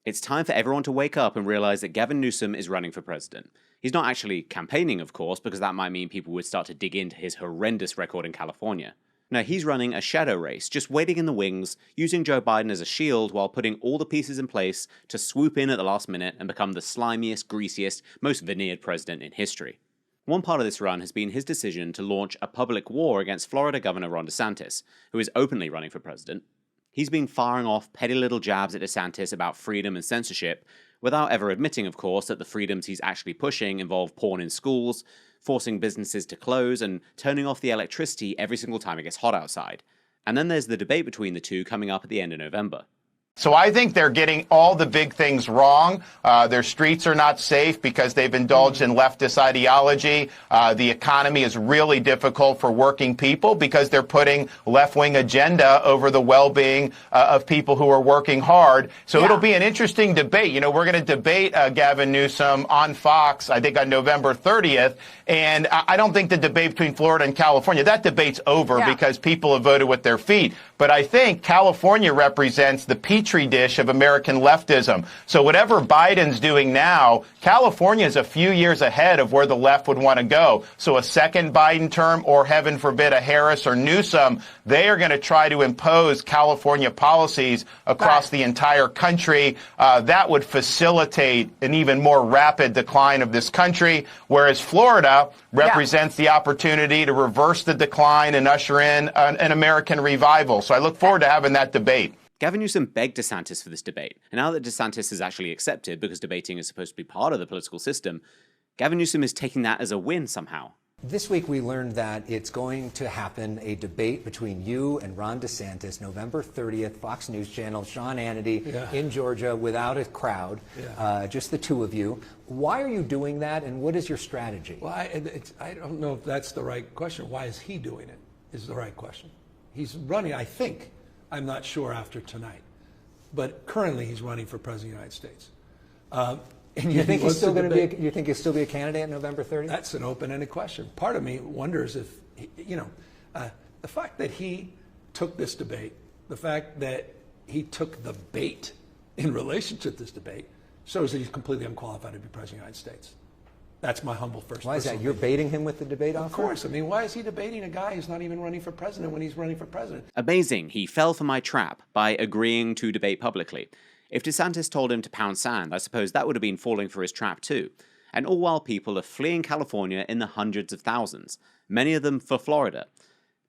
It's time for everyone to wake up and realize that Gavin Newsom is running for president. He's not actually campaigning, of course, because that might mean people would start to dig into his horrendous record in California. No, he's running a shadow race, just waiting in the wings, using Joe Biden as a shield while putting all the pieces in place to swoop in at the last minute and become the slimiest, greasiest, most veneered president in history. One part of this run has been his decision to launch a public war against Florida Governor Ron DeSantis, who is openly running for president. He's been firing off petty little jabs at DeSantis about freedom and censorship, without ever admitting, of course, that the freedoms he's actually pushing involve porn in schools, forcing businesses to close, and turning off the electricity every single time it gets hot outside. And then there's the debate between the two coming up at the end of November. So I think they're getting all the big things wrong. Their streets are not safe because they've indulged in leftist ideology. The economy is really difficult for working people because they're putting left-wing agenda over the well-being of people who are working hard. So It'll be an interesting debate. You know, we're going to debate Gavin Newsom on Fox, I think on November 30th. And I don't think the debate between Florida and California, that debate's over because people have voted with their feet. But I think California represents the petri dish of American leftism. So whatever Biden's doing now, California is a few years ahead of where the left would want to go. So a second Biden term, or heaven forbid a Harris or Newsom, they are going to try to impose California policies across the entire country. That would facilitate an even more rapid decline of this country, whereas Florida represents the opportunity to reverse the decline and usher in an American revival. So I look forward to having that debate. Gavin Newsom begged DeSantis for this debate, and now that DeSantis has actually accepted, because debating is supposed to be part of the political system, Gavin Newsom is taking that as a win somehow. This week we learned that it's going to happen, a debate between you and Ron DeSantis, November 30th, Fox News Channel, Sean Hannity in Georgia without a crowd, just the two of you. Why are you doing that, and what is your strategy? Well, I don't know if that's the right question. Why is he doing it is the right question. He's running, I think. I'm not sure after tonight. But currently he's running for President of the United States. And you think he's still going to be? You think he'll still be a candidate November 30th? That's an open-ended question. Part of me wonders if, the fact that he took this debate, the fact that he took the bait in relation to this debate, shows that he's completely unqualified to be President of the United States. That's my humble first. Why is that? You're baiting him with the debate offer? Of course. I mean, why is he debating a guy who's not even running for president when he's running for president? Amazing. He fell for my trap by agreeing to debate publicly. If DeSantis told him to pound sand, I suppose that would have been falling for his trap too. And all while people are fleeing California in the hundreds of thousands, many of them for Florida.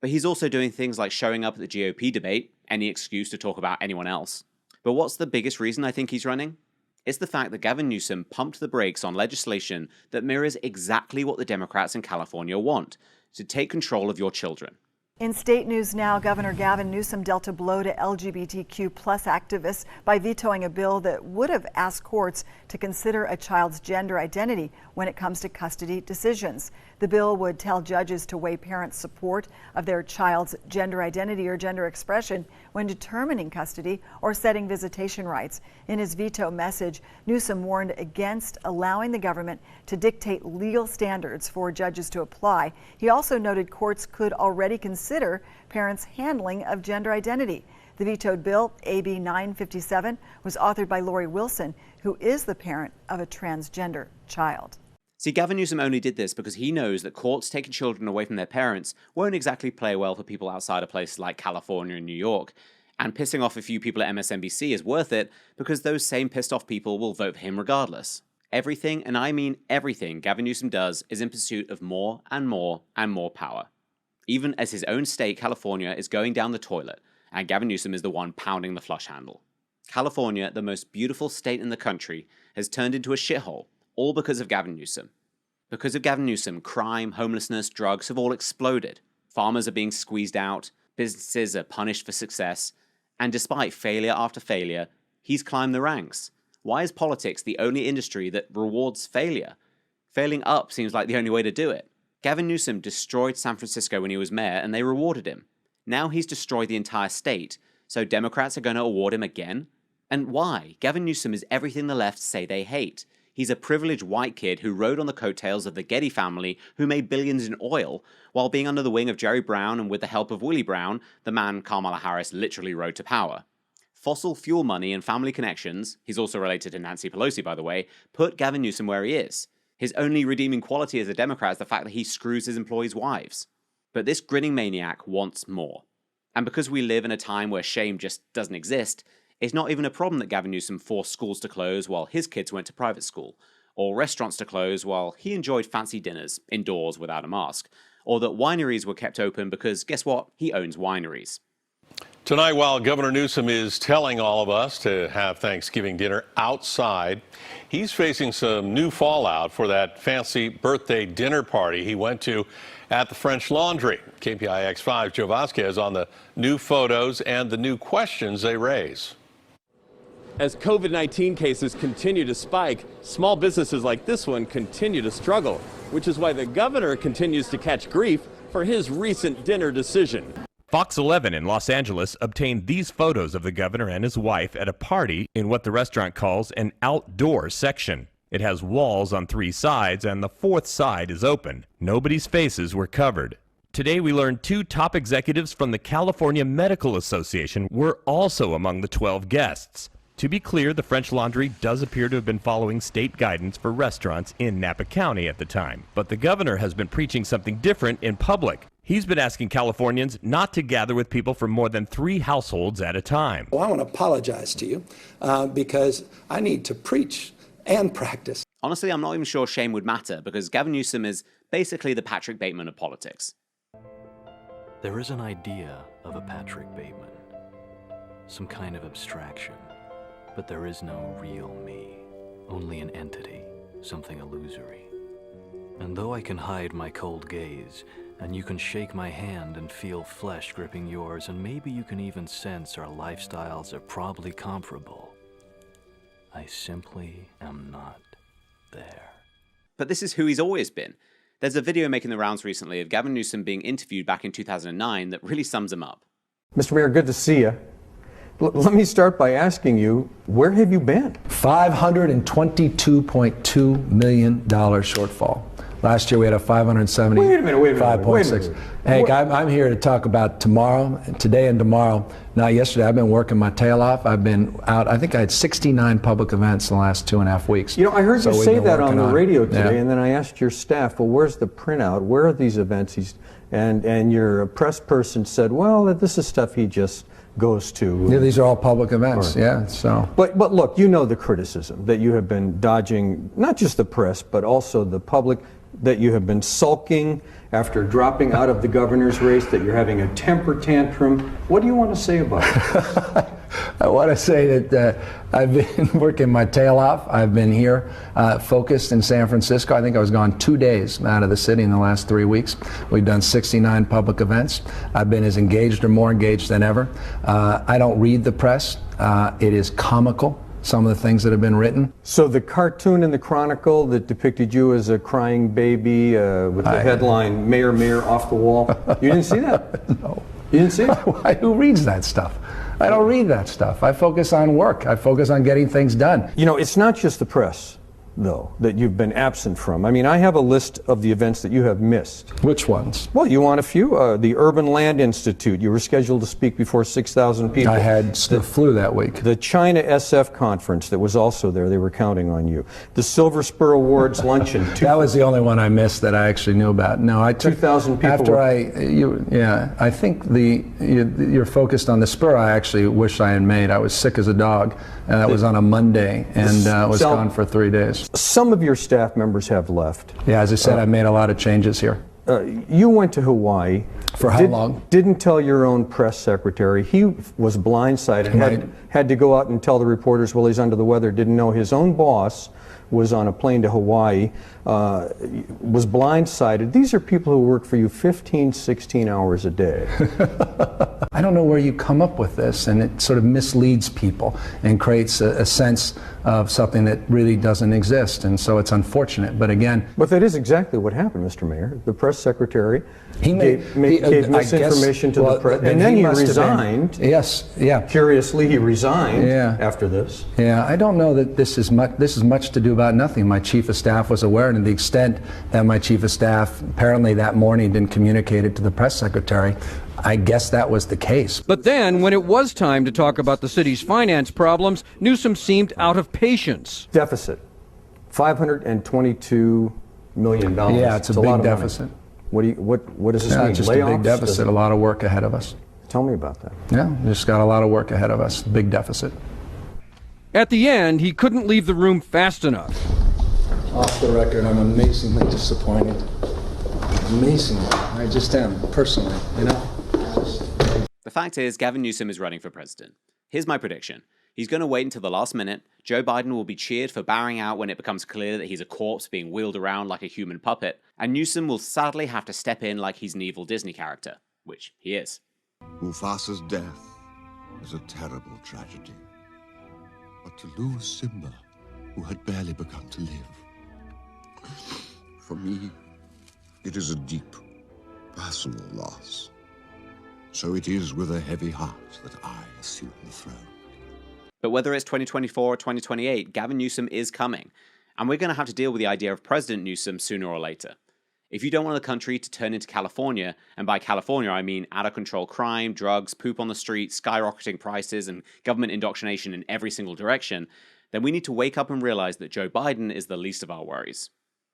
But he's also doing things like showing up at the GOP debate, any excuse to talk about anyone else. But what's the biggest reason I think he's running? It's the fact that Gavin Newsom pumped the brakes on legislation that mirrors exactly what the Democrats in California want, to take control of your children. In state news now, Governor Gavin Newsom dealt a blow to LGBTQ plus activists by vetoing a bill that would have asked courts to consider a child's gender identity when it comes to custody decisions. The bill would tell judges to weigh parents' support of their child's gender identity or gender expression when determining custody or setting visitation rights. In his veto message, Newsom warned against allowing the government to dictate legal standards for judges to apply. He also noted courts could already consider parents' handling of gender identity. The vetoed bill, AB 957, was authored by Lori Wilson, who is the parent of a transgender child. See, Gavin Newsom only did this because he knows that courts taking children away from their parents won't exactly play well for people outside of places like California and New York. And pissing off a few people at MSNBC is worth it because those same pissed off people will vote for him regardless. Everything, and I mean everything, Gavin Newsom does is in pursuit of more and more and more power. Even as his own state, California, is going down the toilet, and Gavin Newsom is the one pounding the flush handle. California, the most beautiful state in the country, has turned into a shithole, all because of Gavin Newsom. Because of Gavin Newsom, crime, homelessness, drugs have all exploded. Farmers are being squeezed out, businesses are punished for success, and despite failure after failure, he's climbed the ranks. Why is politics the only industry that rewards failure? Failing up seems like the only way to do it. Gavin Newsom destroyed San Francisco when he was mayor, and they rewarded him. Now he's destroyed the entire state, so Democrats are going to award him again? And why? Gavin Newsom is everything the left say they hate. He's a privileged white kid who rode on the coattails of the Getty family who made billions in oil, while being under the wing of Jerry Brown and with the help of Willie Brown, the man Kamala Harris literally rode to power. fossil fuel money and family connections, he's also related to Nancy Pelosi, by the way, put Gavin Newsom where he is. His only redeeming quality as a Democrat is the fact that he screws his employees' wives. But this grinning maniac wants more. And because we live in a time where shame just doesn't exist, it's not even a problem that Gavin Newsom forced schools to close while his kids went to private school, or restaurants to close while he enjoyed fancy dinners indoors without a mask, or that wineries were kept open because, guess what, he owns wineries. Tonight, while Governor Newsom is telling all of us to have Thanksgiving dinner outside, he's facing some new fallout for that fancy birthday dinner party he went to at the French Laundry. KPIX5's Joe Vasquez on the new photos and the new questions they raise. As COVID-19 cases continue to spike, small businesses like this one continue to struggle, which is why the governor continues to catch grief for his recent dinner decision. Fox 11 in Los Angeles obtained these photos of the governor and his wife at a party in what the restaurant calls an outdoor section. It has walls on 3 sides and the 4th side is open. Nobody's faces were covered. Today we learned 2 top executives from the California Medical Association were also among the 12 guests. To be clear, the French Laundry does appear to have been following state guidance for restaurants in Napa County at the time. But the governor has been preaching something different in public. He's been asking Californians not to gather with people from more than 3 households at a time. Well, I want to apologize to you because I need to preach and practice. Honestly, I'm not even sure shame would matter, because Gavin Newsom is basically the Patrick Bateman of politics. There is an idea of a Patrick Bateman, some kind of abstraction, but there is no real me, only an entity, something illusory. And though I can hide my cold gaze, and you can shake my hand and feel flesh gripping yours, and maybe you can even sense our lifestyles are probably comparable, I simply am not there. But this is who he's always been. There's a video making the rounds recently of Gavin Newsom being interviewed back in 2009 that really sums him up. Mr. Mayor, good to see you. Let me start by asking you, where have you been? $522.2 million shortfall. Last year we had a 570. Wait a minute. 5.6. Hey, I'm here to talk about tomorrow, today and tomorrow. Not yesterday. I've been working my tail off. I've been out. I think I had 69 public events in the last 2.5 weeks. You know, I heard you say that on the radio today, yeah. And then I asked your staff, well, where's the printout? Where are these events? And your press person said, well, this is stuff he just goes to. Yeah, these are all public events, right. Yeah. So. But look, you know the criticism that you have been dodging, not just the press, but also the public, that you have been sulking after dropping out of the governor's race, that you're having a temper tantrum. What do you want to say about it? I want to say that I've been working my tail off. I've been here focused in San Francisco. I think I was gone 2 days out of the city in the last 3 weeks. We've done 69 public events. I've been as engaged or more engaged than ever. I don't read the press. It is comical, some of the things that have been written. So the cartoon in the Chronicle that depicted you as a crying baby with the headline, Mayor, off the wall, you didn't see that? No. You didn't see it? Who reads that stuff? I don't read that stuff. I focus on work. I focus on getting things done. You know, it's not just the press, though, that you've been absent from. I mean, I have a list of the events that you have missed. Which ones? Well, you want a few. The Urban Land Institute, you were scheduled to speak before 6,000 people. I had the flu that week. The China SF conference that was also there, they were counting on you. The Silver Spur Awards luncheon. That was the only one I missed that I actually knew about. No, I took 2,000 people. After I think you're focused on the Spur. I actually wish I had made. I was sick as a dog, and that was on a Monday, and was gone for 3 days. Some of your staff members have left. Yeah, as I said, I made a lot of changes here. You went to Hawaii. For how long? Didn't tell your own press secretary. He was blindsided. Had to go out and tell the reporters, well, he's under the weather. Didn't know his own boss was on a plane to Hawaii, was blindsided. These are people who work for you 15, 16 hours a day. I don't know where you come up with this, and it sort of misleads people and creates a sense of something that really doesn't exist, and so it's unfortunate. But again... But that is exactly what happened, Mr. Mayor. The press press secretary. He gave misinformation to the press, and then he resigned. Yes, yeah. Curiously, he resigned after this. Yeah, I don't know that this is much to do about nothing. My chief of staff was aware, and to the extent that my chief of staff apparently that morning didn't communicate it to the press secretary, I guess that was the case. But then, when it was time to talk about the city's finance problems, Newsom seemed out of patience. Deficit, $522 million. Yeah, it's a big deficit. What does this mean? It's just Layoffs? a big deficit, a lot of work ahead of us. Tell me about that. Yeah, just got a lot of work ahead of us, big deficit. At the end, he couldn't leave the room fast enough. Off the record, I'm amazingly disappointed. Amazingly. I just am, personally, you know? The fact is, Gavin Newsom is running for president. Here's my prediction. He's going to wait until the last minute. Joe Biden will be cheered for bowing out when it becomes clear that he's a corpse being wheeled around like a human puppet, and Newsom will sadly have to step in like he's an evil Disney character, which he is. Mufasa's death is a terrible tragedy. But to lose Simba, who had barely begun to live, for me, it is a deep, personal loss. So it is with a heavy heart that I assume the throne. But whether it's 2024 or 2028, Gavin Newsom is coming, and we're going to have to deal with the idea of President Newsom sooner or later. If you don't want the country to turn into California, and by California I mean out-of-control crime, drugs, poop on the street, skyrocketing prices, and government indoctrination in every single direction, then we need to wake up and realize that Joe Biden is the least of our worries.